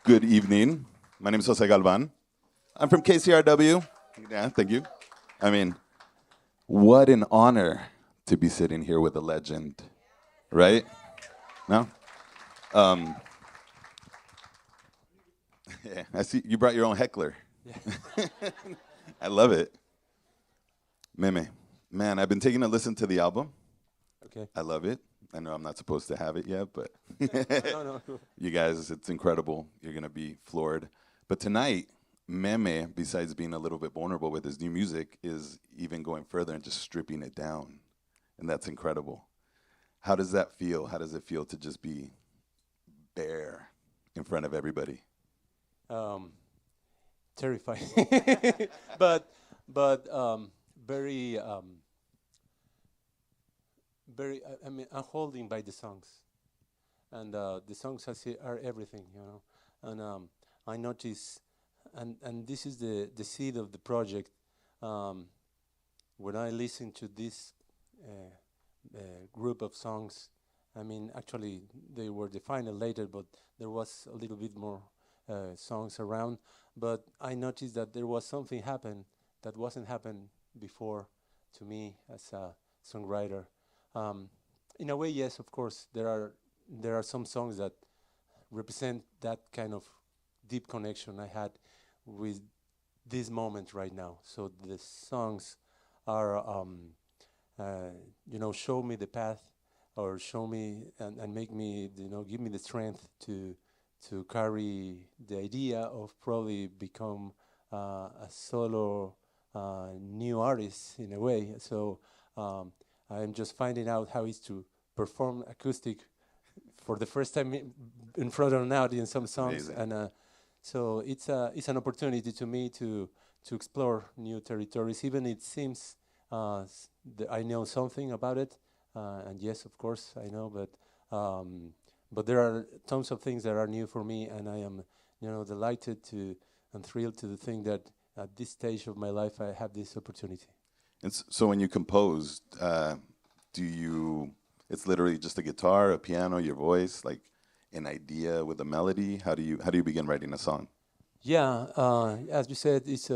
Good evening. My name is Jose Galvan. I'm from KCRW. Yeah, thank you. I mean, what an honor to be sitting here with a legend, right? No? Um, yeah, I see you brought your own heckler. Yeah. I love it. Meme. Man, I've been taking a listen to the album. Okay. I love it. I know I'm not supposed to have it yet, but No, no. you guys, it's incredible. You're going to be floored. But tonight, Meme, besides being a little bit vulnerable with his new music, is even going further and just stripping it down. And that's incredible. How does that feel? How does it feel to just be bare in front of everybody? Um, Terrifying, but but very very. I mean, I'm holding by the songs, and the songs are everything, you know. And I notice, and this is the seed of the project. Um, when I listen to this group of songs, I mean, actually, they were defined later, but there was a little bit more songs around. But I noticed that there was something happen that wasn't happened before to me as a songwriter. Um, in a way, yes, of course, there are some songs that represent that kind of deep connection I had with this moment right now. So the songs are, show me the path, or show me and make me, give me the strength to carry the idea of probably become a solo new artist in a way. So I'm just finding out how it's to perform acoustic for the first time in front of an audience some songs, Amazing. and so it's an opportunity to me to explore new territories. Even it seems I know something about it, and yes, of course I know, but there are tons of things that are new for me, and I am delighted to and thrilled to think that at this stage of my life I have this opportunity. And so when you compose, do you, it's literally just a guitar, a piano, your voice, like an idea with a melody? How do you begin writing a song? Yeah, as you said, it's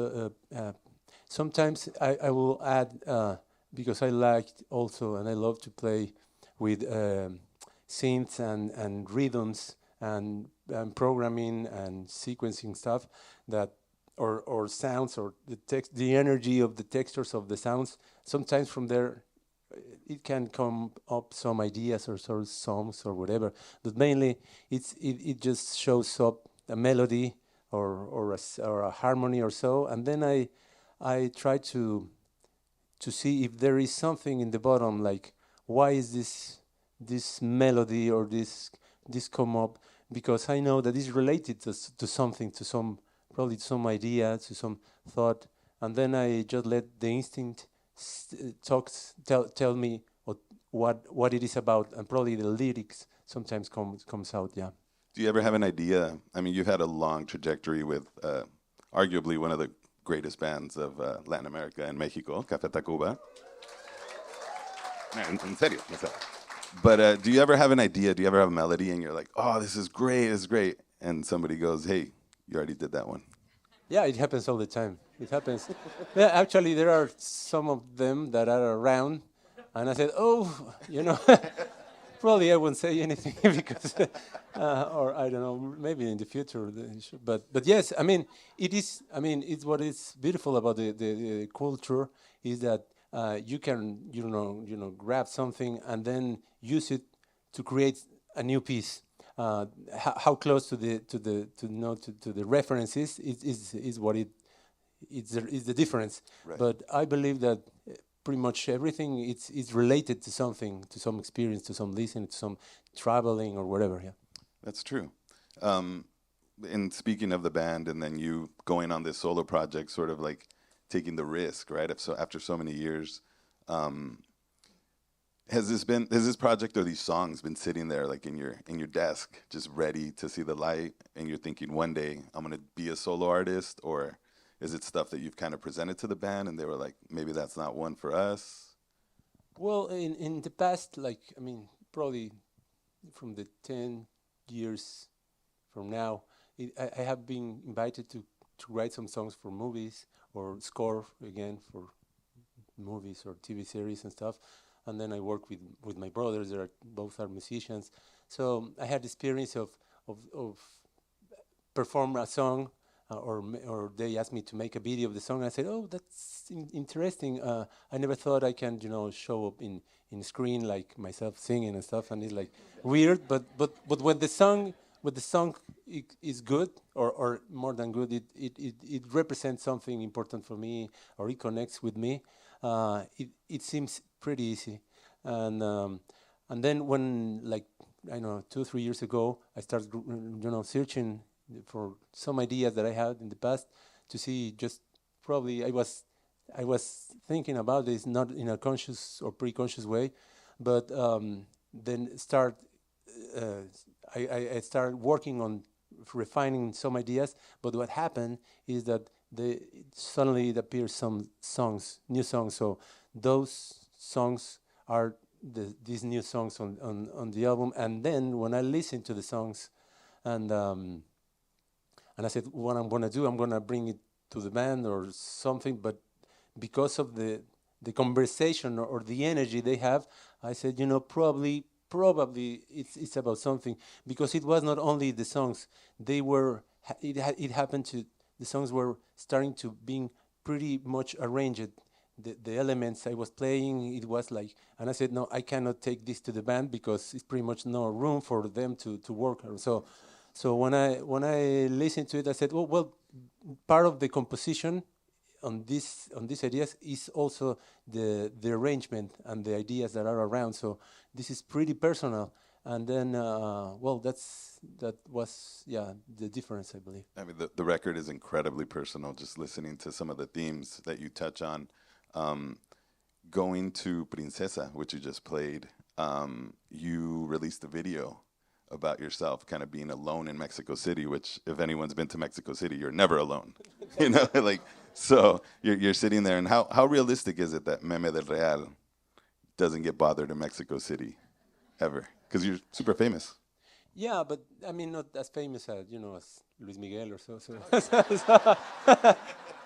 sometimes I will add because I liked also and I love to play with synths and rhythms and programming and sequencing stuff that or sounds or the energy of the textures of the sounds. Sometimes from there it can come up some ideas or sort of songs or whatever, but mainly it just shows up a melody or a harmony or so, and then I try to see if there is something in the bottom, like why is this melody or this come up, because I know that it's related to something, to some, probably to some idea, to some thought, and then I just let the instinct tell me what it is about, and probably the lyrics sometimes comes out. Yeah. Do you ever have an idea? I mean, you've had a long trajectory with arguably one of the greatest bands of Latin America and Mexico, Café Tacvba. En serio, en serio. But do you ever have an idea? Do you ever have a melody and you're like, oh, this is great. And somebody goes, hey, you already did that one. Yeah, it happens all the time. It happens. Yeah, actually, there are some of them that are around, and I said, "Oh, probably I won't say anything because, or I don't know, maybe in the future." But yes, I mean, it is. I mean, it's what is beautiful about the culture is that you can grab something and then use it to create a new piece. How close to the references is what is the difference. Right. But I believe that pretty much everything is related to something, to some experience, to some listening, to some traveling or whatever. Yeah. That's true. Um, and speaking of the band and then you going on this solo project, sort of like taking the risk, right? If so, after so many years, um, has this project or these songs been sitting there like in your desk, just ready to see the light, and you're thinking one day I'm gonna be a solo artist, or is it stuff that you've kind of presented to the band and they were like, maybe that's not one for us? Well, in the past, like, I mean, probably from the 10 years from now, I have been invited to write some songs for movies or score again for movies or TV series and stuff. And then I work with my brothers. They are both are musicians, so I had experience of perform a song, or they asked me to make a video of the song. I said, "Oh, that's interesting. I never thought I can, show up in screen like myself singing and stuff." And it's like weird, but when the song is good, or more than good, it represents something important for me, or it connects with me. It seems pretty easy, and then when, like, I don't know, 2 3 years ago, I started searching for some ideas that I had in the past, to see, just probably I was thinking about this not in a conscious or pre-conscious way, but then uh, I started working on refining some ideas. But what happened is that suddenly it appears some songs, new songs. So those songs are these new songs on the album. And then when I listen to the songs, and and I said, what I'm gonna do, I'm gonna bring it to the band or something. But because of the conversation, or the energy they have, I said, probably it's about something, because it was not only the songs. They were it happened to the songs were starting to being pretty much arranged. The elements I was playing, it was like, and I said, no, I cannot take this to the band, because it's pretty much no room for them to work. So when I listened to it, I said, well, part of the composition on these ideas is also the arrangement and the ideas that are around. So this is pretty personal. And then, well, that was, yeah, the difference, I believe. I mean, the record is incredibly personal. Just listening to some of the themes that you touch on, um, going to Princesa, which you just played, you released a video about yourself kind of being alone in Mexico City, which, if anyone's been to Mexico City, you're never alone. Like, so you're sitting there, and how realistic is it that Meme del Real doesn't get bothered in Mexico City ever? Because you're super famous. Yeah, but I mean, not as famous as as Luis Miguel or so.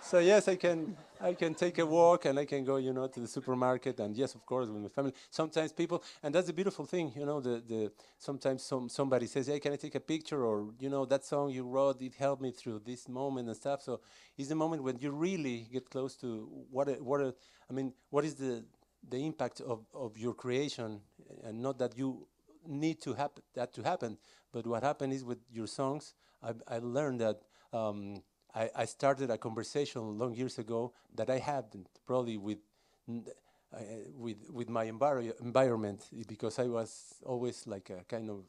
So yes, I can take a walk, and I can go, to the supermarket, and yes, of course, with my family. Sometimes people, and that's the beautiful thing, the sometimes somebody says, "Hey, can I take a picture?" Or, that song you wrote, it helped me through this moment and stuff. So it's the moment when you really get close to I mean, what is the impact of your creation, and not that you need that to happen. But what happened is, with your songs, I learned that, I started a conversation long years ago that I had probably n- with my environment, because I was always like a kind of,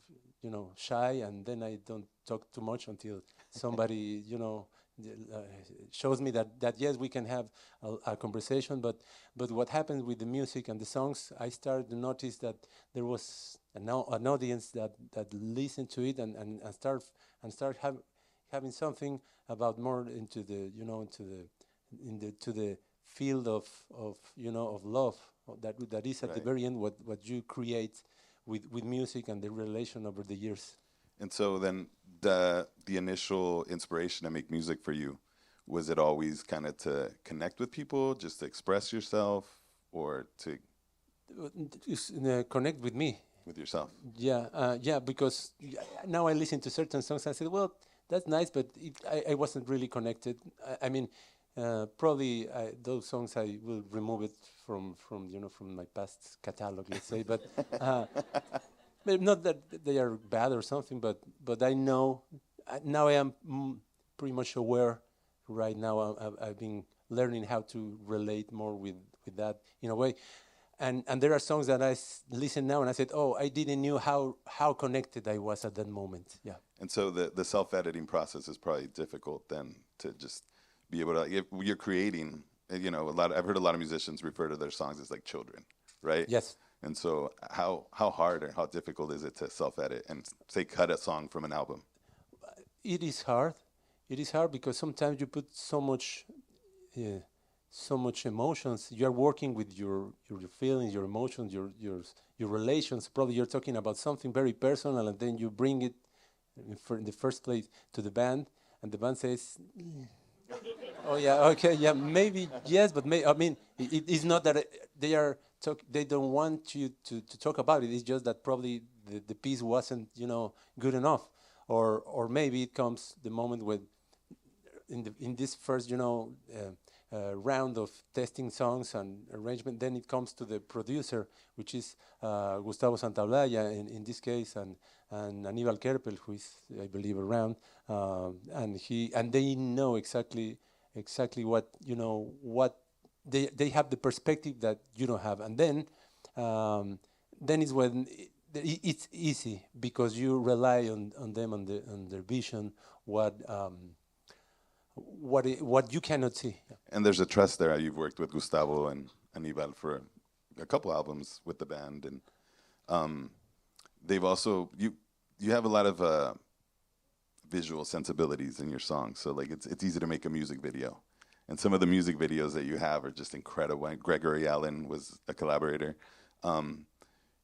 shy, and then I don't talk too much until somebody, shows me that yes, we can have a conversation. But what happened with the music and the songs, I started to notice that there was an audience that listened to it, and start having something about more into the into the to the field of love, that is at the Right. very end, what you create with music and the relation over the years. And so then the initial inspiration to make music for you, was it always kind of to connect with people, just to express yourself, or to Connect with me. with yourself? Yeah, yeah, because now I listen to certain songs. I said, well, that's nice, but I wasn't really connected. I mean, probably those songs I will remove it from my past catalog, let's say. Uh, but not that they are bad or something, but I know, now I am, pretty much aware. Right now, I've been learning how to relate more with that, in a way. And there are songs that listen now, and I said, oh, I didn't knew how connected I was at that moment. Yeah. And so the self-editing process is probably difficult then, to just be able to, if you're creating, I've heard a lot of musicians refer to their songs as like children, right? Yes. And so how hard or how difficult is it to self-edit and say cut a song from an album? It is hard. It is hard because sometimes you put uh, so much emotions. You are working with your feelings, your emotions, your relations. Probably you're talking about something very personal, and then you bring it in the first place to the band, and the band says, "Oh yeah, okay, yeah, maybe yes, but I mean, it's not that they are they don't want you to talk about it. It's just that probably the piece wasn't, good enough, or maybe it comes the moment when in this first, round of testing songs and arrangement, then it comes to the producer, which is Gustavo Santaolalla in this case, and Aníbal Kerpel, who is, I believe, around, and they know exactly what, what they have the perspective that you don't have, and then is when it's easy because you rely on them, on their vision, what you cannot see. Yeah. And there's a trust there. You've worked with Gustavo and Anibal for a couple albums with the band, and they've also you have a lot of visual sensibilities in your songs. So like it's easy to make a music video, and some of the music videos that you have are just incredible. And Gregory Allen was a collaborator.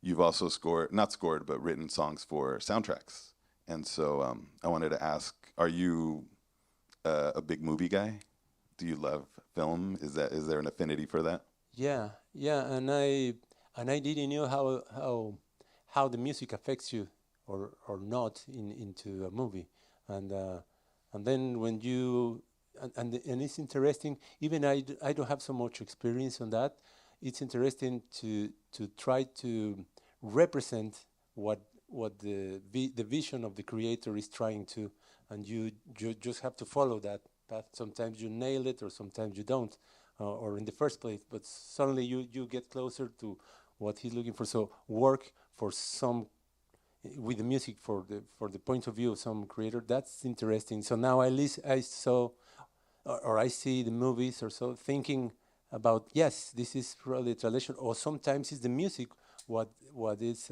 You've also not scored, but written songs for soundtracks. And so I wanted to ask, are you a big movie guy? Do you love film? Is there an affinity for that? Yeah, and I didn't know how the music affects you or not into a movie, and then when you and it's interesting. Even I don't have so much experience on that. It's interesting to try to represent what the vision of the creator is trying to, and you just have to follow that path. Sometimes you nail it, or sometimes you don't, or in the first place. But suddenly you get closer to what he's looking for. So work for some with the music for the point of view of some creator. That's interesting. So now I saw or I see the movies or so thinking about, yes, this is probably a tradition, or sometimes it's the music what is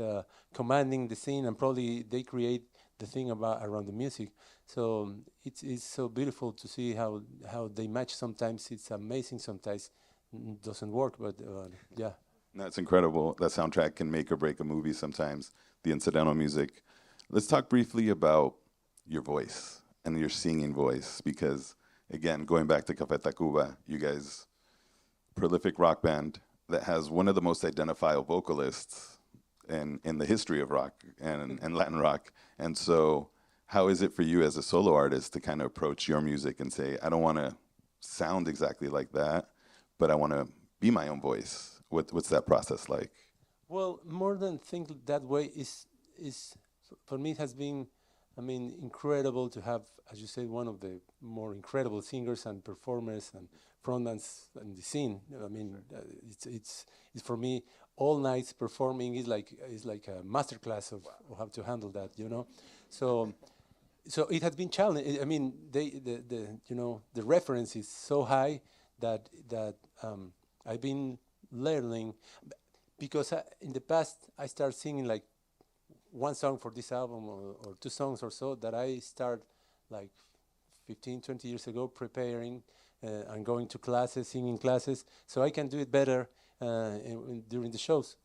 commanding the scene, and probably they create the thing around the music. So it's so beautiful to see how they match. Sometimes it's amazing, sometimes doesn't work, but yeah. That's incredible. That soundtrack can make or break a movie sometimes, the incidental music. Let's talk briefly about your voice and your singing voice, because, again, going back to Café Tacvba, you guys, prolific rock band that has one of the most identifiable vocalists in the history of rock and Latin rock. And so how is it for you as a solo artist to kind of approach your music and say, I don't want to sound exactly like that, but I want to be my own voice? What's that process like? Well, more than think that way is for me it has been, I mean, incredible to have, as you said, one of the more incredible singers and performers and frontmans in the scene. I mean, it's for me, all nights performing is like a masterclass of how to handle that, So it has been challenging. I mean, the reference is so high that I've been learning, because in the past I started singing like one song for this album, or two songs or so, that I start like 15, 20 years ago, preparing and going to classes, singing classes, so I can do it better during the shows.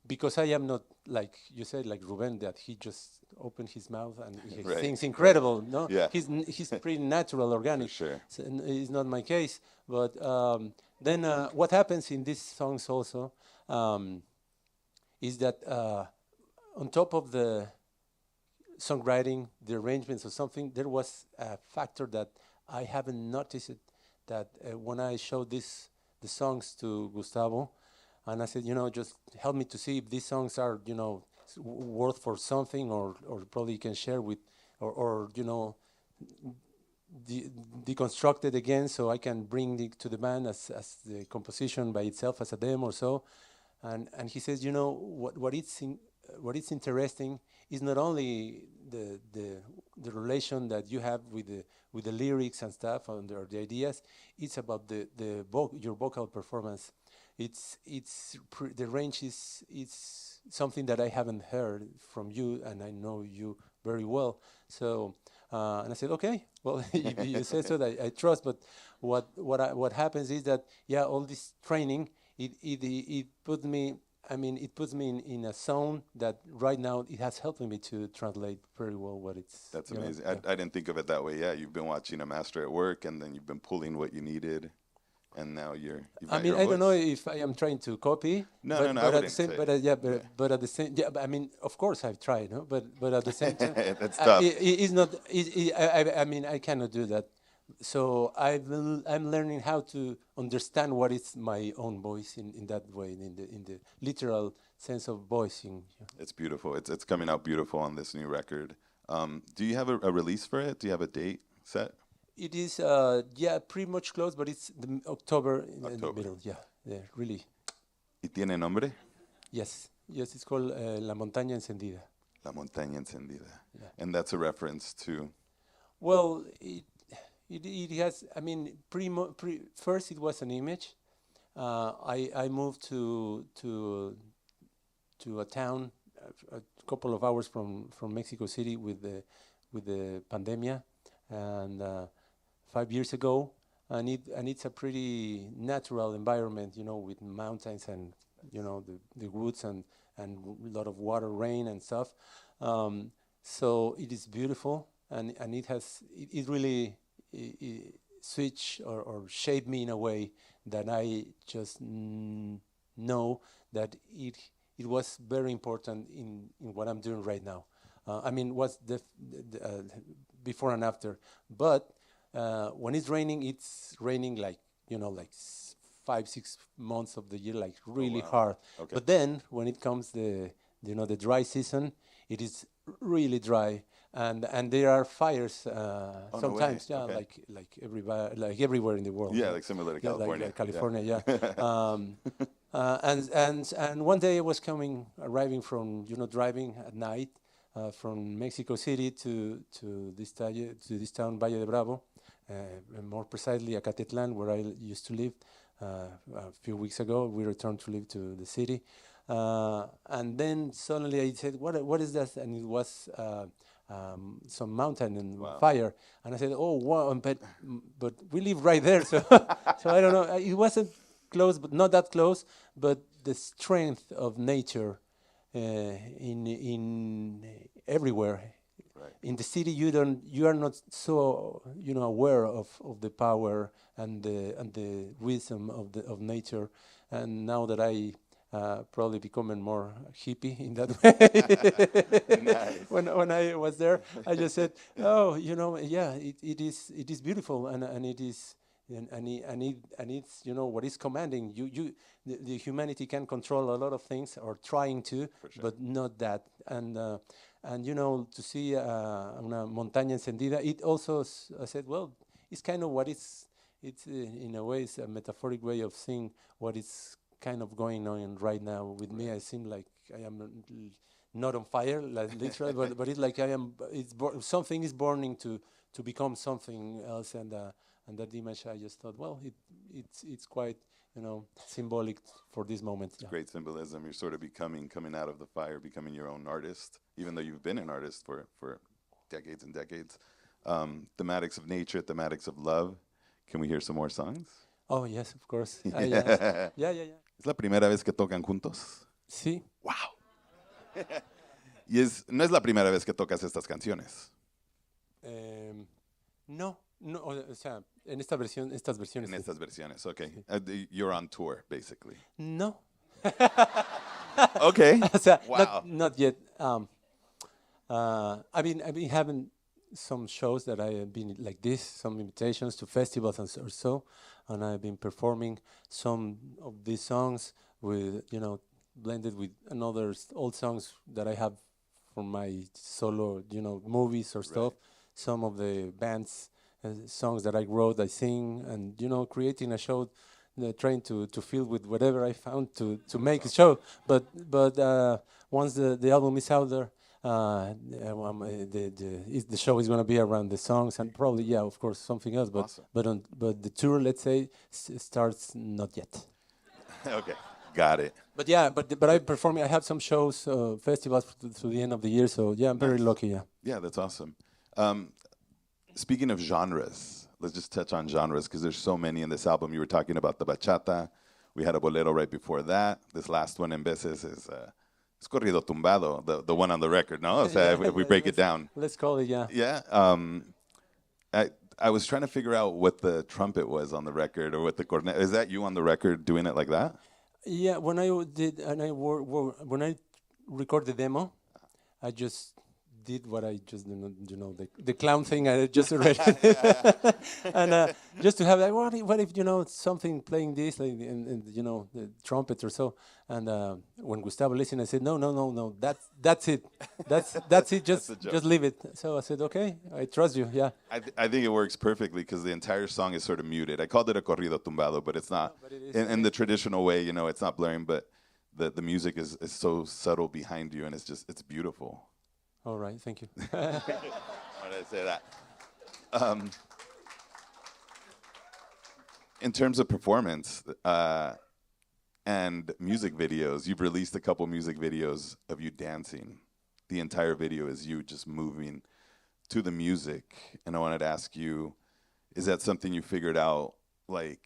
Because I am not, like you said, like Ruben, that he just opened his mouth and he Right. sings incredible. No, Yeah. he's pretty natural, organic. For sure. So, it's not my case. But then what happens in these songs also is that on top of the songwriting, the arrangements or something, there was a factor that I haven't noticed it, that when I showed the songs to Gustavo, and I said, just help me to see if these songs are, worth for something, or probably you can share with, or deconstruct it again, so I can bring it to the band as the composition by itself, as a demo or so. And he says, what it's interesting is not only the relation that you have with the lyrics and stuff, or the ideas. It's about your vocal performance. The range is something that I haven't heard from you, and I know you very well. So and I said, okay, well, if you say so, I trust. But what happens is that, all this training, it put me I mean, it puts me in a zone that right now it has helped me to translate very well what it's. That's You know, amazing. yeah. I didn't think of it that way. Yeah, you've been watching a master at work, and then you've been pulling what you needed, and now you've I got mean, your I don't know voice. if I am trying to copy, No, no, no. I but at the wouldn't same, say. yeah, Yeah, but at the same, yeah. But I mean, of course I've tried, no? But at the same time, that's tough. it's not. I mean, I cannot do that. So I'm learning how to understand what is my own voice in that way, in the literal sense of voicing. Yeah. It's beautiful. It's coming out beautiful on this new record. Do you have a release for it? Do you have a date set? It is, yeah, pretty much close, but it's October in the October. middle. Yeah, yeah, really. ¿Y tiene nombre? Yes, yes, it's called La Montaña Encendida. La montaña encendida. Yeah. And that's a reference to. Well, it has. I mean, first it was an image. I moved to a town a couple of hours from Mexico City with the pandemia, and 5 years ago, and it's a pretty natural environment, you know, with mountains and the woods and a lot of water, rain and stuff. So it is beautiful, and it really switch or shape me in a way that I just know that it was very important in what I'm doing right now. I mean, what's before and after. But when it's raining like, like 5, 6 months of the year, like really wow. hard. Okay. But then when it comes the dry season, it is really dry. And there are fires no sometimes, way. yeah, Okay. like everybody, like everywhere in the world. Yeah, like similar to Yeah, California. like California, yeah. And one day I was arriving from driving at night from Mexico City to this town Valle de Bravo, and more precisely Acatetlan, where I used to live. A few weeks ago, we returned to live to the city, and then suddenly I said, "What is that?" And it was some mountain and Wow. fire, and I said, "Oh wow!" But we live right there, so so I don't know. It wasn't close, but not that close. But the strength of nature in everywhere. Right. In the city, you are not so aware of the power and the wisdom of nature. And now that I probably becoming more hippie in that way. Nice. When I was there, I just said, "Oh, yeah, it is beautiful, and it is, and it's what is commanding you. The humanity can control a lot of things, or trying to, For sure. but not that. And to see una montaña encendida, it also I said, well, it's kind of what it's in a way, it's a metaphoric way of seeing what is kind of going on right now with me. I seem like I am not on fire, like literally, but it's like something is burning to become something else, and that image, I just thought, well, it's quite symbolic for this moment. Yeah. Great symbolism. You're sort of coming out of the fire, becoming your own artist, even though you've been an artist for decades and decades. Thematics of nature, thematics of love. Can we hear some more songs? Oh yes, of course. Yes. Yeah. ¿Es la primera vez que tocan juntos? Sí. ¡Wow! No es la primera vez que tocas estas canciones. No, o sea, estas versiones. En estas versiones, okay. You're on tour, basically. No. Okay. O sea, Wow. not yet. I've been having some shows that I have been like this, some invitations to festivals or so, and I've been performing some of these songs with, blended with another old songs that I have from my solo, movies or stuff. Some of the band's songs that I wrote, I sing, and creating a show, trying to fill with whatever I found to make a show. But once the album is out there, the show is going to be around the songs and probably, yeah, of course, something else. But Awesome. but the tour, let's say, starts not yet. Okay, got it. But yeah, but I'm performing. I have some shows, festivals through the end of the year. So yeah, I'm very Nice. lucky. Yeah. Yeah, that's awesome. Speaking of genres, let's just touch on genres because there's so many in this album. You were talking about the bachata, We had a bolero right before that. This last one, En Veces, is it's corrido tumbado, the one on the record, no? O sea, if we break it down. Let's call it, yeah. Yeah. I, I was trying to figure out what the trumpet was on the record or what the cornet. Is that you on the record doing it like that? Yeah, when I did, and when I record the demo, I just did what I just, the clown thing I just already, and just to have like, what if something playing this, like, and the trumpet or so, and when Gustavo listened, I said, no, that's it, that's it, just leave it. So I said, okay, I trust you, yeah. I think it works perfectly because the entire song is sort of muted. I called it a corrido tumbado, but it's not. But it is, In the traditional way, it's not blaring, but the music is so subtle behind you, and it's beautiful. All right, thank you. Why did I say that? In terms of performance and music videos, you've released a couple music videos of you dancing. The entire video is you just moving to the music. And I wanted to ask you, is that something you figured out, like,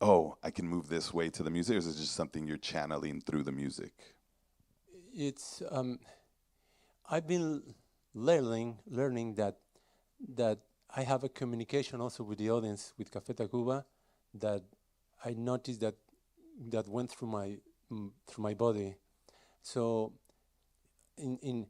oh, I can move this way to the music, or is it just something you're channeling through the music? It's I've been learning that I have a communication also with the audience with Café Tacvba that I noticed that went through my body. So in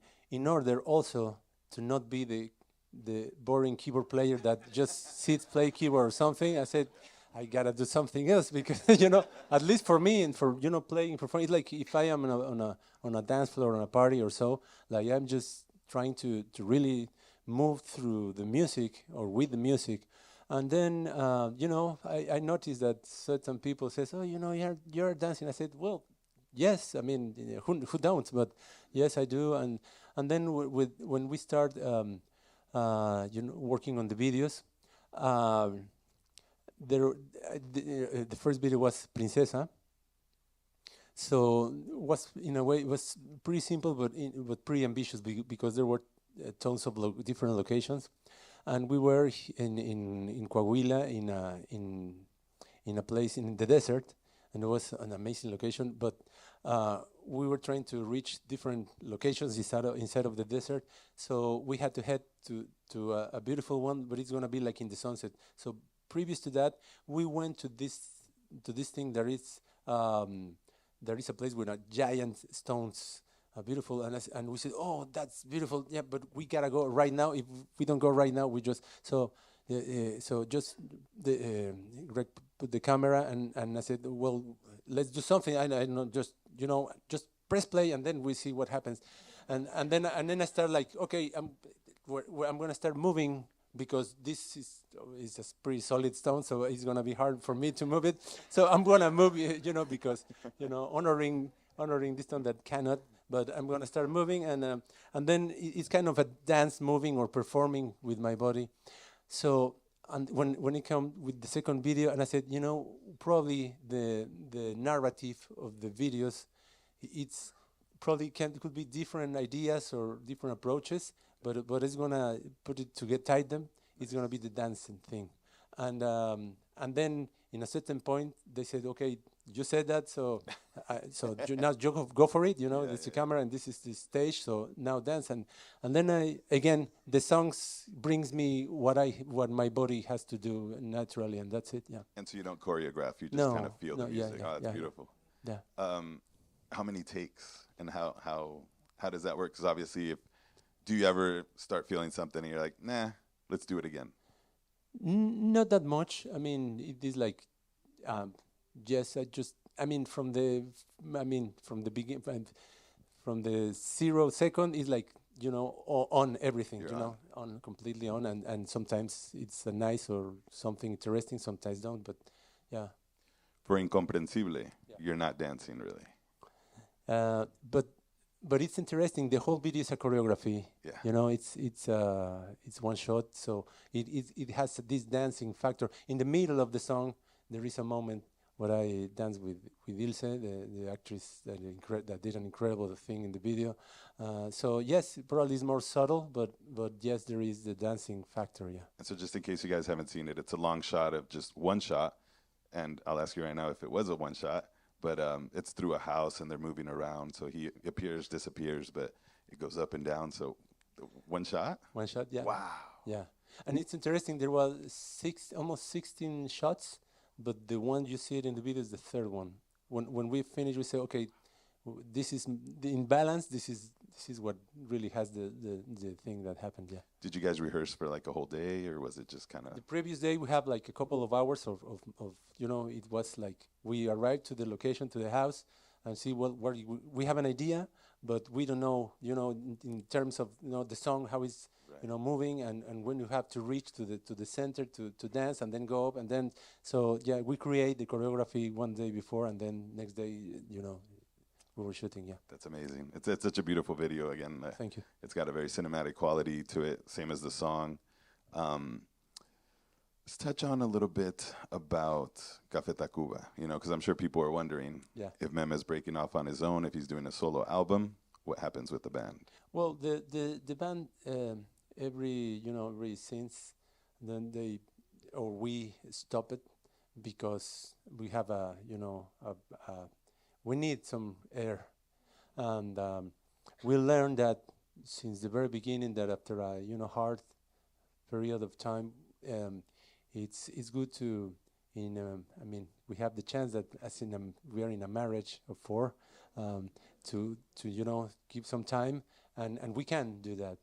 order also to not be the boring keyboard player that just sits play keyboard or something, I said I gotta do something else because at least for me and for playing performing, it's like if I am on a dance floor on a party or so, like I'm just trying to really move through the music or with the music, and then I noticed that certain people says, oh, you're dancing. I said, well, yes, I mean, who don't, but yes, I do, and then when we start working on the videos. The first video was Princesa. So was in a way it was pretty simple, but pretty ambitious because there were tons of different locations, and we were in Coahuila in a place in the desert, and it was an amazing location. But we were trying to reach different locations inside of the desert, so we had to head to a beautiful one, but it's gonna be like in the sunset. So previous to that, we went to this thing. There is a place with giant stones, beautiful, and we said, oh, that's beautiful. Yeah, but we gotta go right now. If we don't go right now, we just just put the camera and I said, well, let's do something. I know, just press play and then we see what happens, and then I start like, okay, I'm gonna start moving. Because this is a pretty solid stone, so it's gonna be hard for me to move it. So I'm gonna move, because honoring this stone that cannot. But I'm gonna start moving, and then it's kind of a dance, moving or performing with my body. So and when it came with the second video, and I said, probably the narrative of the videos, it's probably could be different ideas or different approaches. But it's gonna put it to tie them. It's gonna be the dancing thing, and then in a certain point they said, okay, you said that, so now you go for it. It's the camera and this is the stage. So now dance, and then again the songs brings me what my body has to do naturally, and that's it. Yeah. And so you don't choreograph; you just kind of feel the music. Yeah, that's beautiful. Yeah. How many takes and how does that work? Because obviously do you ever start feeling something and you're like, nah, let's do it again? Not that much. I mean, it is like, yes, from the beginning, from the 0 second, is like, on everything, on completely on, and sometimes it's nice or something interesting, sometimes don't, but yeah. For Incomprensible, you're not dancing really. But it's interesting. The whole video is a choreography. Yeah. It's one shot, so it has this dancing factor. In the middle of the song, there is a moment where I dance with Ilse, the actress that did an incredible thing in the video. So yes, probably it's more subtle, but yes, there is the dancing factor. Yeah. And so just in case you guys haven't seen it, it's a long shot of just one shot, and I'll ask you right now if it was a one shot, but it's through a house and they're moving around. So he appears, disappears, but it goes up and down. So one shot? One shot, yeah. Wow. Yeah. And it's interesting, there was almost 16 shots, but the one you see it in the video is the third one. When we finish, we say, okay, this is the imbalance. This is what really has the thing that happened. Yeah. Did you guys rehearse for like a whole day, or was it just kind of? The previous day we have like a couple of hours of it was like we arrived to the location, to the house, and see where we have an idea, but we don't know in terms of the song how it's Right. moving, and when you have to reach to the center to dance and then go up, and then so yeah, we create the choreography one day before, and then next day we were shooting. Yeah. That's amazing. It's such a beautiful video. Again, Thank you. it's got a very cinematic quality to it, same as the song. Let's touch on a little bit about Café Tacvba, because I'm sure people are wondering Yeah. if Mem is breaking off on his own, if he's doing a solo album, what happens with the band? Well, the band every since then we stop it because we have we need some air, and we learned that since the very beginning that after a hard period of time, it's good to we have the chance that we are in a marriage of four, to keep some time, and we can do that.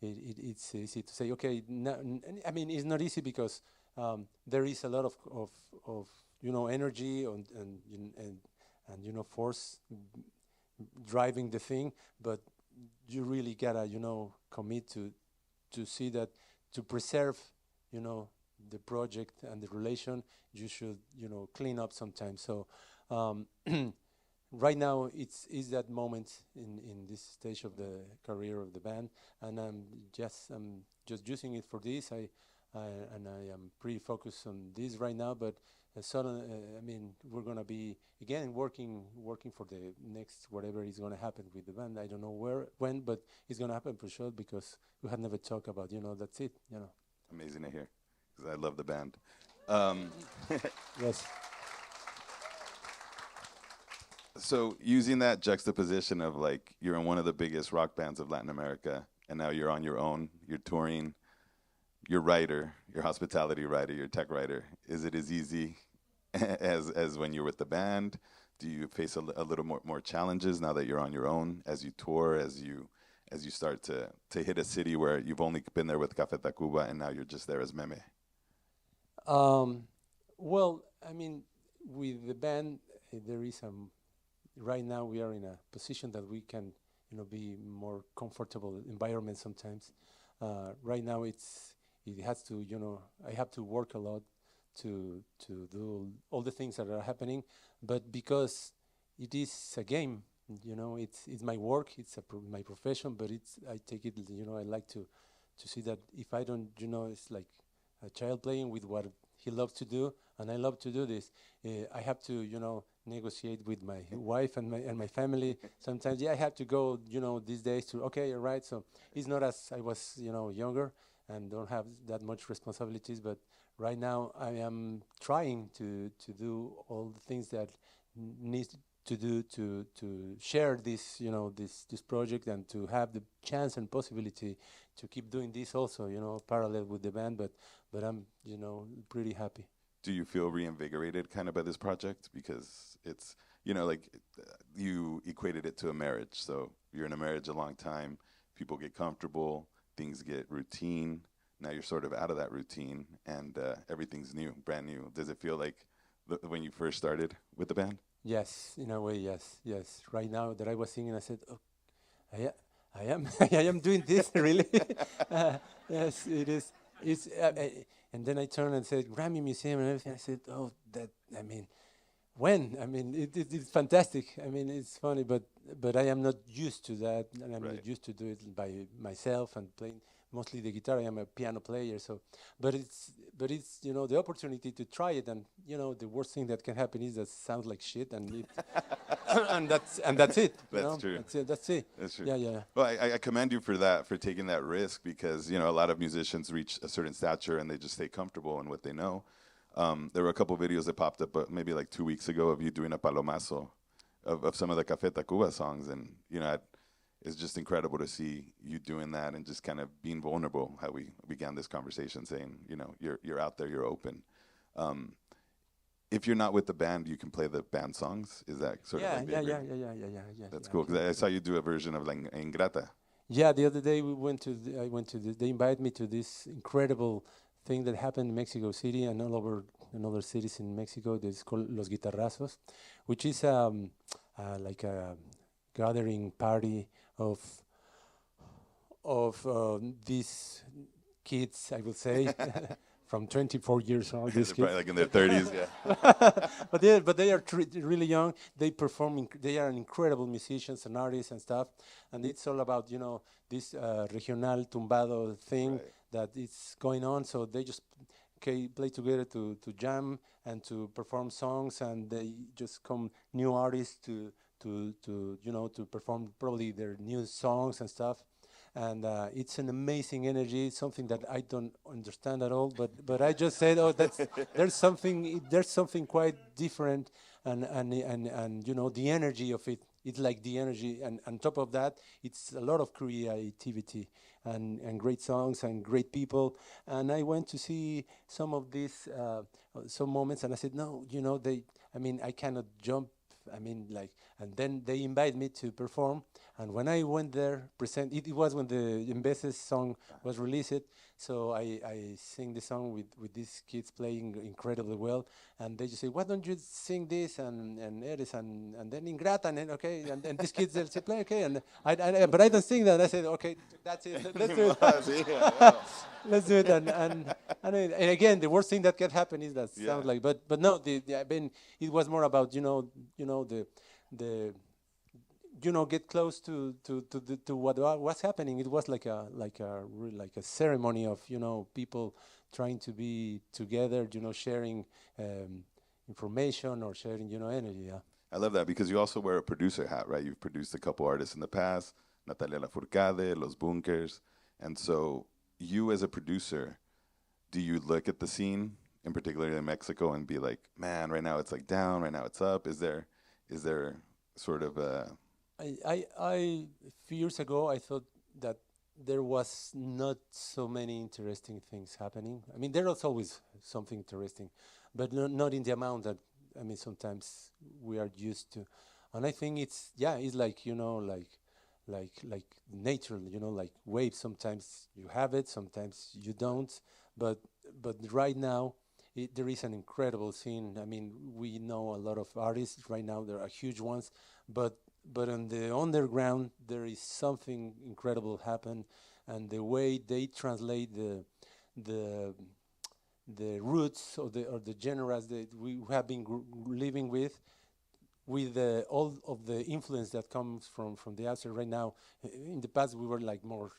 It's easy to say, okay, it's not easy because there is a lot of energy and force driving the thing, but you really gotta commit to see that, to preserve the project and the relation. You should clean up sometimes. So right now it's that moment in this stage of the career of the band, and I'm just using it for this. I am pretty focused on this right now, but suddenly, we're gonna be again working for the next whatever is gonna happen with the band. I don't know when, but it's gonna happen for sure, because we had never talked about that's it. Amazing to hear, because I love the band. Yes. So using that juxtaposition of like you're in one of the biggest rock bands of Latin America, and now you're on your own, you're touring, you're writer, you're hospitality writer, you're tech writer. Is it as easy as when you're with the band? Do you face a little more challenges now that you're on your own, as you tour, as you start to hit a city where you've only been there with Café Tacvba and now you're just there as Meme? Well, with the band, there is right now we are in a position that we can, be more comfortable environment sometimes. Right now it has to, I have to work a lot to do all the things that are happening, but because it is a game, it's my work, it's my profession, but I take it, I like to see that if I don't, it's like a child playing with what he loves to do, and I love to do this. I have to, negotiate with my wife and my family. Sometimes, I have to go, these days to, okay, all right. So it's not as I was, younger and don't have that much responsibilities. But right now I am trying to do all the things that needs to do to share this, this project, and to have the chance and possibility to keep doing this also, parallel with the band. But I'm, pretty happy. Do you feel reinvigorated kind of by this project? Because it's, like you equated it to a marriage. So you're in a marriage a long time, people get comfortable, things get routine. Now you're sort of out of that routine, and everything's new, brand new. Does it feel like when you first started with the band? Yes, in a way, yes. Right now that I was singing, I said, oh, I am I am doing this really. Yes, it is. It's and then I turned and said GRAMMY Museum and everything. I said, oh, when? It's fantastic. It's funny, but I am not used to that, and I'm Right. not used to do it by myself and playing mostly the guitar. I am a piano player, so but it's the opportunity to try it, and the worst thing that can happen is that it sounds like shit, and it and that's it. That's true. That's it. That's true. Yeah. Well, I commend you for that, for taking that risk, because a lot of musicians reach a certain stature and they just stay comfortable in what they know. There were a couple videos that popped up, maybe like 2 weeks ago, of you doing a palomazo of some of the Café Tacvba songs, and it's just incredible to see you doing that and just kind of being vulnerable. How we began this conversation, saying, you're out there, you're open. If you're not with the band, you can play the band songs. Is that sort of Yeah, like the yeah, yeah, agreement? yeah, yeah, yeah, yeah, That's yeah. cool because I saw you do a version of like Ingrata. Yeah, the other day I went to they invited me to this incredible thing that happened in Mexico City and all over in other cities in Mexico. It's called Los Guitarrazos, which is like a gathering party of these kids, I will say, from 24 years old. These They're probably kids, like in their 30s. Yeah. but they are really young. They perform. They are incredible musicians and artists and stuff. And it's all about this regional tumbado thing Right. that is going on. So they just play together to jam and to perform songs, and they just come new artists to perform probably their new songs and stuff. And it's an amazing energy. It's something that I don't understand at all, but I just said, oh, that's there's something quite different, and the energy of it. It's like the energy, and on top of that, it's a lot of creativity and great songs and great people. And I went to see some of these some moments, and I said, no, they. I mean, I cannot jump. I mean, like, and then they invited me to perform. And when I went there, it was when the Embeses song was released. So I sing the song with these kids playing incredibly well. And they just say, why don't you sing this and Eres and then Ingrata and then, okay. And these kids, they'll say, play, okay. And but I don't sing that. I said, okay, that's it. Let's do it. Let's do it. And again, the worst thing that can happen is that Yeah. sounds like, but no, I mean, it was more about, the get close to what was happening. It was like a ceremony of people trying to be together, sharing information or sharing energy. Yeah. I love that because you also wear a producer hat, right? You've produced a couple artists in the past, Natalia Lafourcade, Los Bunkers. And so you as a producer, do you look at the scene, in particular in Mexico, and be like, man, right now it's like down, right now it's up? Is there sort of a A few years ago, I thought that there was not so many interesting things happening. I mean, there is always something interesting, but not in the amount that, I mean, sometimes we are used to. And I think it's like, like nature, like waves. Sometimes you have it, sometimes you don't. But right now, there is an incredible scene. I mean, we know a lot of artists right now. There are huge ones, but on the underground, there is something incredible happen, and the way they translate the roots or the genres that we have been living with all of the influence that comes from the outside right now. In the past, we were like more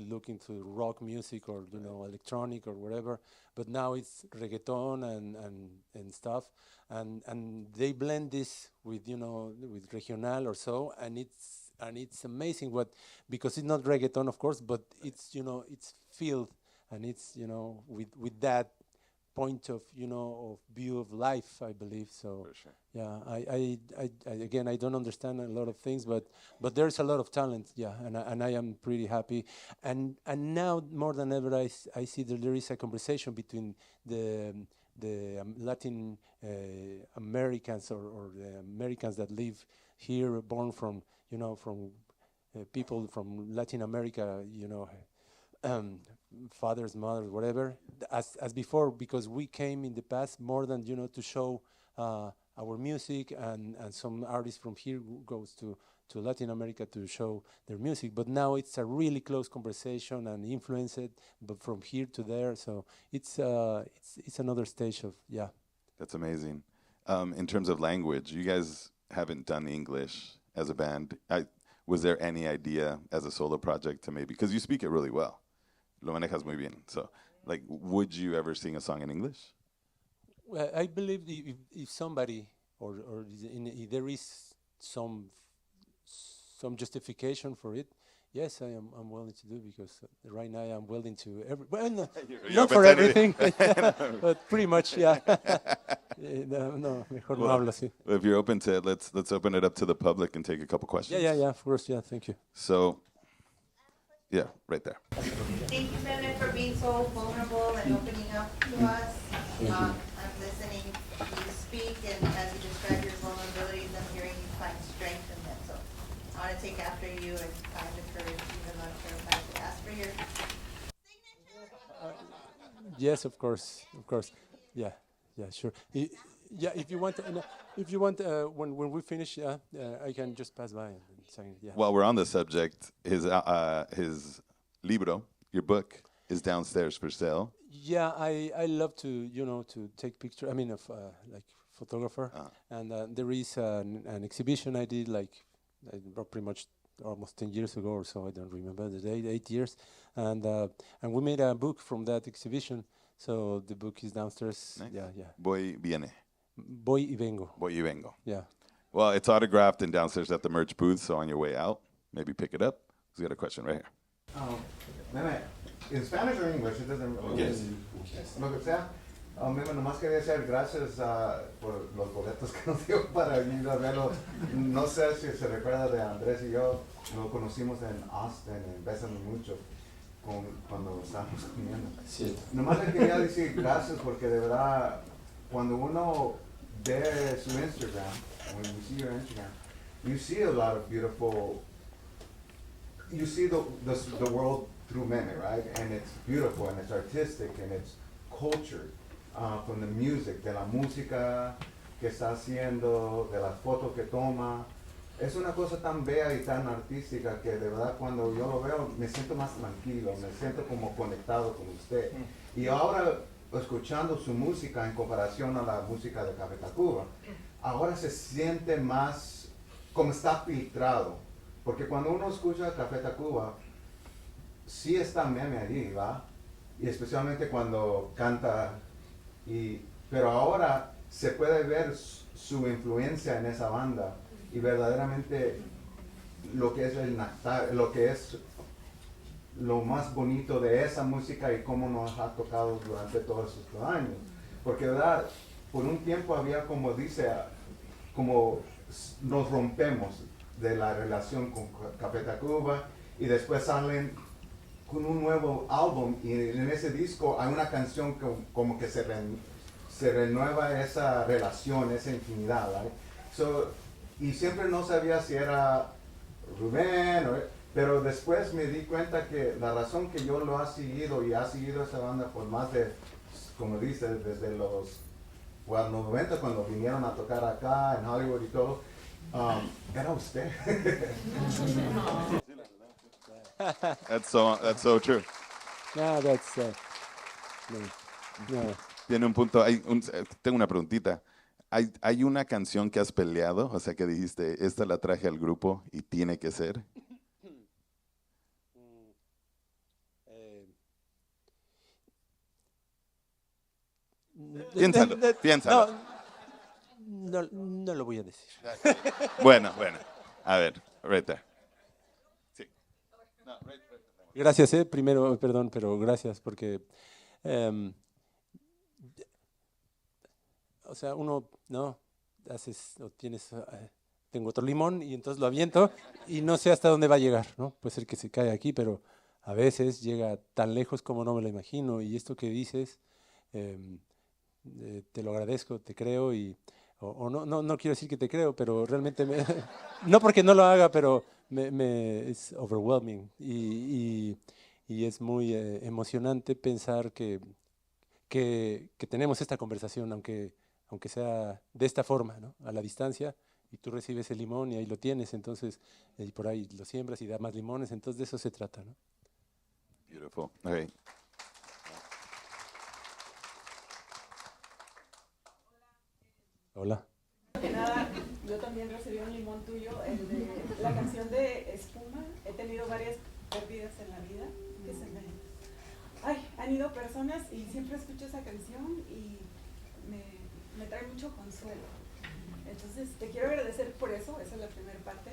looking to rock music or electronic or whatever, but now it's reggaeton and stuff, and they blend this with regional or so, and it's amazing because it's not reggaeton, of course, but it's filled, and it's with that point of of view of life, I believe. So for sure? yeah, I again, I don't understand a lot of things, but there's a lot of talent, yeah, and I am pretty happy, and now more than ever, I see that there is a conversation between the Latin Americans or the Americans that live here, born from people from Latin America, um, fathers, mothers, whatever, as before, because we came in the past more than to show our music, and some artists from here goes to Latin America to show their music. But now it's a really close conversation and influenced, but from here to there. So it's another stage of yeah. That's amazing. In terms of language, you guys haven't done English as a band. Was there any idea as a solo project to maybe, because you speak it really well, lo manejas muy bien. So, like, would you ever sing a song in English? Well, I believe if somebody if there is some justification for it, Yes, I'm willing to do because right now I'm willing to well, no, You're not open for to everything, anything. but pretty much, yeah. No, mejor no Well, hablo así. if you're open to it, let's open it up to the public and take a couple questions. Yeah, of course, yeah, thank you. So, yeah, right there. Thank you, Bennett, for being so vulnerable and opening up to us. I'm listening to you speak, and as you describe your vulnerabilities, I'm hearing you find strength in them. So I want to take after you and find the courage, even though I'm terrified to ask for your Yes, of course, yeah, sure. Yeah, if you want, no, if you want, when we finish, I can just pass by and sign it. Yeah. While we're on the subject, his libro, your book, is downstairs for sale. Yeah, I love to to take picture. I mean, of like photographer, and there is an exhibition I did like pretty much almost 10 years ago or so. I don't remember the date, 8 years, and we made a book from that exhibition. So the book is downstairs. Nice. Yeah. Viene. Voy y vengo. Voy y vengo. Yeah. Well, it's autographed and downstairs at the merch booth, so on your way out, maybe pick it up. We got a question right here. Meme, in Spanish or English, it doesn't. Yes. Lo que sea. Meme, nomás quería decir gracias por los boletos que nos dio para ir a verlo. No sé si se recuerda de Andrés y yo, lo conocimos en Austin, en Bésame Mucho, cuando estábamos comiendo. Sí. Nomás le quería decir gracias porque de verdad, cuando uno ve su Instagram, when you see your Instagram, you see a lot of beautiful. You see the world through meme, right? And it's beautiful and it's artistic and it's cultured, from the music, de la música que está haciendo, de las fotos que toma. Es una cosa tan bella y tan artística que de verdad cuando yo lo veo me siento más tranquilo, me siento como conectado con usted. Y ahora escuchando su música en comparación a la música de Café Tacvba, ahora se siente más como está filtrado. Porque cuando uno escucha Café Tacvba, sí está meme allí, ¿va? Y especialmente cuando canta, pero ahora se puede ver su influencia en esa banda y verdaderamente lo que es lo que es lo más bonito de esa música y cómo nos ha tocado durante todos estos años. Porque, ¿verdad? Por un tiempo había, como dice, como nos rompemos de la relación con Café Tacvba y después salen con un nuevo álbum y en ese disco hay una canción que como que se renueva esa relación, esa intimidad, right? Y siempre no sabía si era Rubén, pero después me di cuenta que la razón que yo lo ha seguido y ha seguido esa banda por más de, como dice, desde los 90 cuando vinieron a tocar acá en Hollywood y todo, era usted. That's so true. No, that's no. Tiene un punto. Tengo una preguntita. ¿Hay una canción que has peleado? O sea, que dijiste, esta la traje al grupo y tiene que ser. Piénsalo. No lo voy a decir. Bueno. A ver, right there. Sí. No, right there. Gracias, primero, perdón, pero gracias porque, o sea, uno, no, tengo otro limón y entonces lo aviento y no sé hasta dónde va a llegar, ¿no? Puede ser que se cae aquí, pero a veces llega tan lejos como no me lo imagino y esto que dices, te lo agradezco, te creo o no quiero decir que te creo, pero realmente, no porque no lo haga, pero es overwhelming y es muy emocionante pensar que tenemos esta conversación, aunque sea de esta forma, ¿no? A la distancia, y tú recibes el limón y ahí lo tienes, entonces, y por ahí lo siembras y da más limones, entonces de eso se trata, ¿no? Beautiful. Okay. Hola. Que nada, yo también recibí un limón tuyo, el de la canción de Espuma. He tenido varias pérdidas en la vida que han ido personas y siempre escucho esa canción y me trae mucho consuelo. Entonces te quiero agradecer por eso, esa es la primera parte.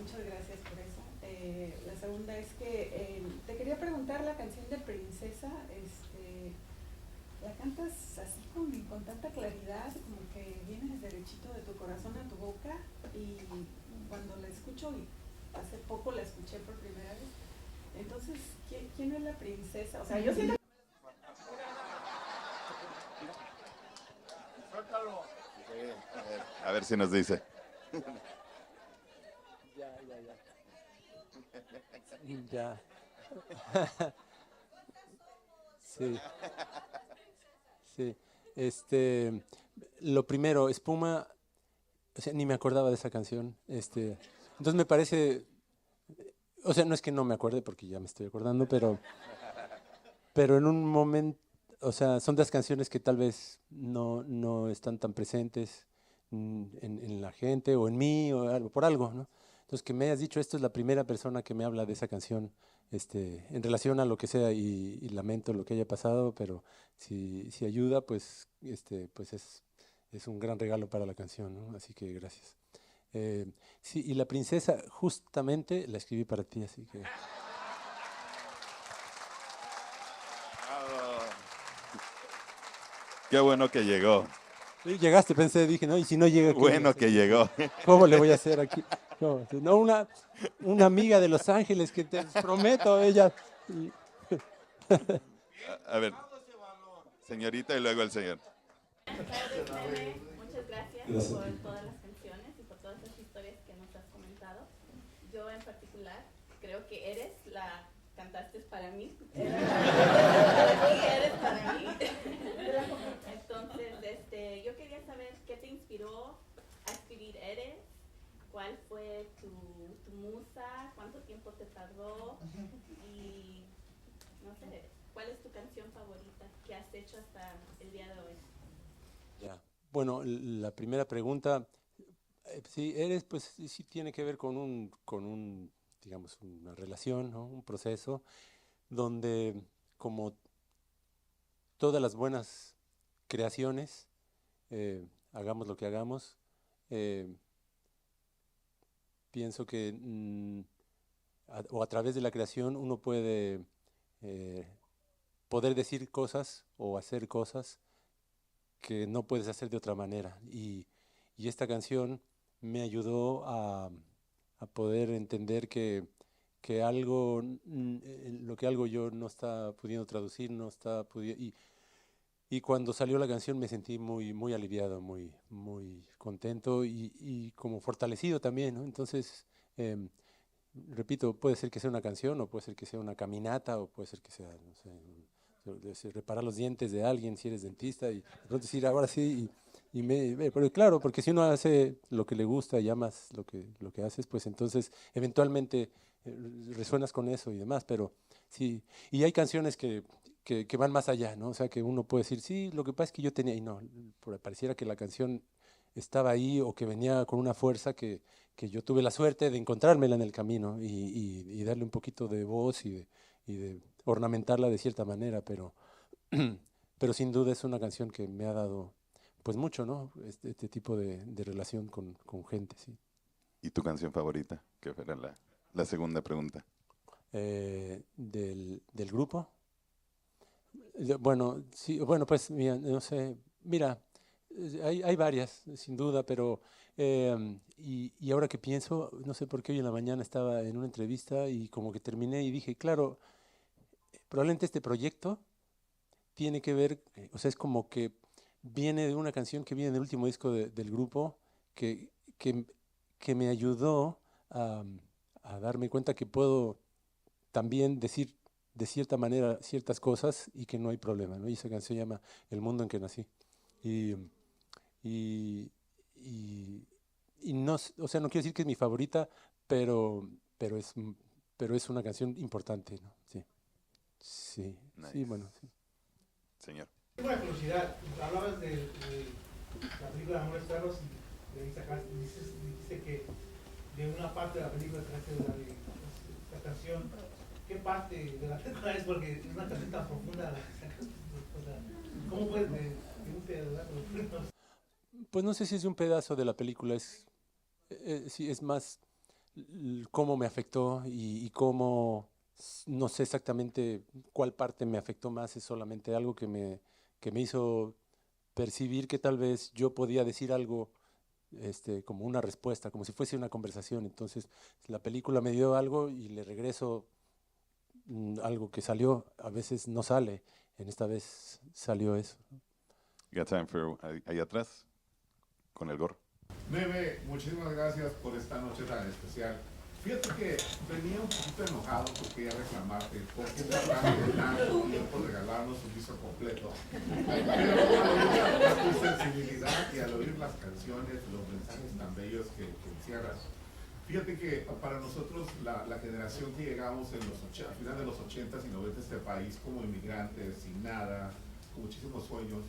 Muchas gracias por eso. La segunda es que te quería preguntar la canción de Princesa, la cantas así con tanta claridad, como que viene derechito de tu corazón a tu boca, y cuando la escucho, y hace poco la escuché por primera vez, entonces, ¿quién es la princesa? O sea, yo siento... A ver si nos dice. Ya. Sí, sí. Lo primero, Espuma, o sea, ni me acordaba de esa canción. Entonces me parece, o sea, no es que no me acuerde porque ya me estoy acordando, pero en un momento, o sea, son de las canciones que tal vez no están tan presentes en la gente o en mí o algo, por algo, ¿no? Entonces, que me hayas dicho esto, es la primera persona que me habla de esa canción, en relación a lo que sea, y lamento lo que haya pasado, pero si ayuda, pues, pues es un gran regalo para la canción, ¿no? Así que gracias. Sí, y la princesa justamente la escribí para ti, así que... Qué bueno que llegó. Sí, llegaste, pensé, dije, no, y si no llega, Qué ¿qué voy a bueno hacer? que llegó. ¿Cómo le voy a hacer aquí? No, no, una amiga de Los Ángeles que te prometo, ella... y- A ver, señorita y luego el señor. Buenas tardes, Nene. Muchas gracias por todas las canciones y por todas las historias que nos has comentado. Yo en particular creo que Eres la cantaste para mí. Para ti eres para mí. Entonces, yo quería saber qué te inspiró a escribir Eres, cuál fue tu musa, cuánto tiempo te tardó y no sé, cuál es tu canción favorita que has hecho hasta el día de hoy. Ya. Bueno, la primera pregunta, sí, eres, pues sí tiene que ver con un, digamos, una relación, ¿no? Un proceso donde, como todas las buenas creaciones, hagamos lo que hagamos, eh, pienso que o a través de la creación uno puede eh, poder decir cosas o hacer cosas que no puedes hacer de otra manera. Y esta canción me ayudó a poder entender que algo, lo que algo yo no está pudiendo traducir, no está pudiendo... Y cuando salió la canción me sentí muy aliviado, muy contento y como fortalecido también, ¿no? Entonces, em, repito, puede ser que sea una canción, o puede ser que sea una caminata, o puede ser que sea, no sé, reparar los dientes de alguien si eres dentista, y de pronto decir, ahora sí, pero claro, porque si uno hace lo que le gusta y amas lo que haces, pues entonces eventualmente resuenas con eso y demás, pero sí, y hay canciones que van más allá, ¿no? O sea, que uno puede decir, sí, lo que pasa es que yo tenía, y no, pareciera que la canción estaba ahí o que venía con una fuerza que yo tuve la suerte de encontrármela en el camino y darle un poquito de voz y de ornamentarla de cierta manera, pero sin duda es una canción que me ha dado pues mucho, ¿no? Este tipo de relación con gente, sí. ¿Y tu canción favorita? Que fuera la segunda pregunta. Del grupo. Bueno, sí, bueno, pues mira, no sé, mira, hay varias, sin duda, pero y ahora que pienso, no sé por qué hoy en la mañana estaba en una entrevista y como que terminé y dije, claro, probablemente este proyecto tiene que ver, o sea, es como que viene de una canción que viene del último disco del grupo que, que, que me ayudó a darme cuenta que puedo también decir de cierta manera ciertas cosas y que no hay problema, ¿no? Y esa canción se llama El mundo en que nací. Y, y, y, y no, o sea, no quiero decir que es mi favorita, pero, pero es, pero es una canción importante, ¿no? Sí, sí, sí, Nice. bueno, sí. Señor. Tengo una curiosidad, hablabas de la película de Amores Perros y de ahí sacaste, dijiste que de una parte de la película sacaste la canción. ¿Qué parte de la película es? Porque es una canción tan profunda la que sacaste. O sea, ¿cómo fue de un pedazo? Pues no sé si es un pedazo de la película, sí, es más, cómo me afectó y cómo, no sé exactamente cuál parte me afectó más, es solamente algo que me hizo percibir que tal vez yo podía decir algo como una respuesta, como si fuese una conversación. Entonces, la película me dio algo y le regreso algo que salió, a veces no sale, en esta vez salió eso. You got time for ahí atrás, con el gorro. Bebe, muchísimas gracias por esta noche tan especial. Fíjate que venía un poquito enojado porque quería reclamarte porque tardaste tanto tiempo en regalarnos un piso completo. Pero al oír tu sensibilidad y al oír las canciones, los mensajes tan bellos que encierras, fíjate que para nosotros, la generación que llegamos a final de los 80s y 90s a este país como inmigrantes, sin nada, con muchísimos sueños,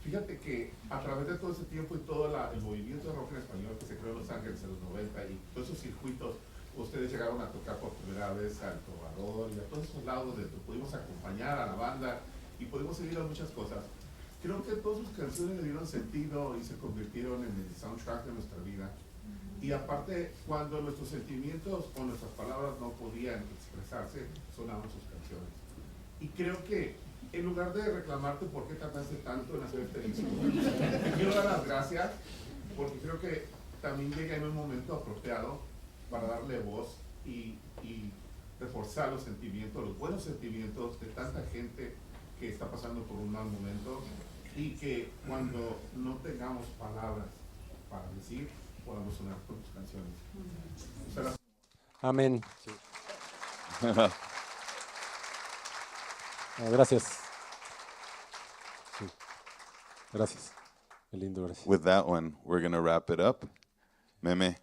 fíjate que a través de todo ese tiempo y todo el movimiento de rock en español que se creó en Los Ángeles en los 90 y todos esos circuitos, ustedes llegaron a tocar por primera vez al Trovador y a todos esos lados donde pudimos acompañar a la banda y pudimos seguir a muchas cosas. Creo que todas sus canciones le dieron sentido y se convirtieron en el soundtrack de nuestra vida. Y aparte, cuando nuestros sentimientos o nuestras palabras no podían expresarse, sonaban sus canciones. Y creo que en lugar de reclamarte por qué tardaste tanto en hacer este disco, te quiero dar las gracias porque creo que también llega en un momento apropiado para darle voz y reforzar los sentimientos, los buenos sentimientos de tanta gente que está pasando por un mal momento y que cuando no tengamos palabras para decir, podamos sonar con tus canciones. Muchas gracias. Amén. Sí. Gracias. Sí. Gracias. Qué lindo, gracias. With that one, we're going to wrap it up. Meme,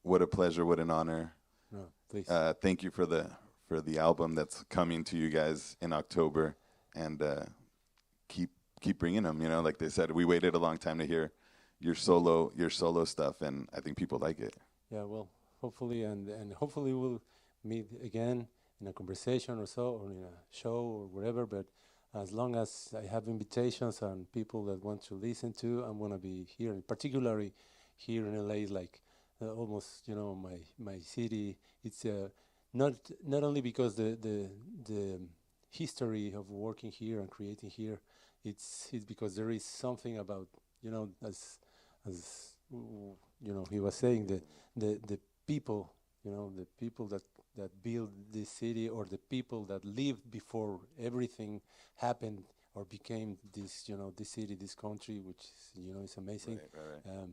what a pleasure, what an honor. No, please. Thank you for the album that's coming to you guys in October, and keep bringing them. You know, like they said, we waited a long time to hear your solo stuff, and I think people like it. Yeah, well, hopefully, and hopefully we'll meet again in a conversation or so, or in a show or whatever. But as long as I have invitations and people that want to listen to, I'm gonna be here, particularly here in LA, like almost, you know, my city. It's not only because the history of working here and creating here, it's because there is something about, you know, as you know, he was saying, the people, you know, the people that built this city, or the people that lived before everything happened or became this, you know, this city, this country, which is, you know, is amazing. Right.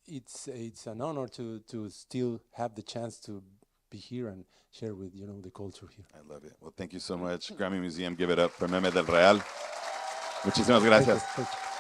It's an honor to still have the chance to be here and share with, you know, the culture here. I love it. Well, thank you so much. GRAMMY Museum, give it up for Meme del Real. Muchísimas gracias. Thank you.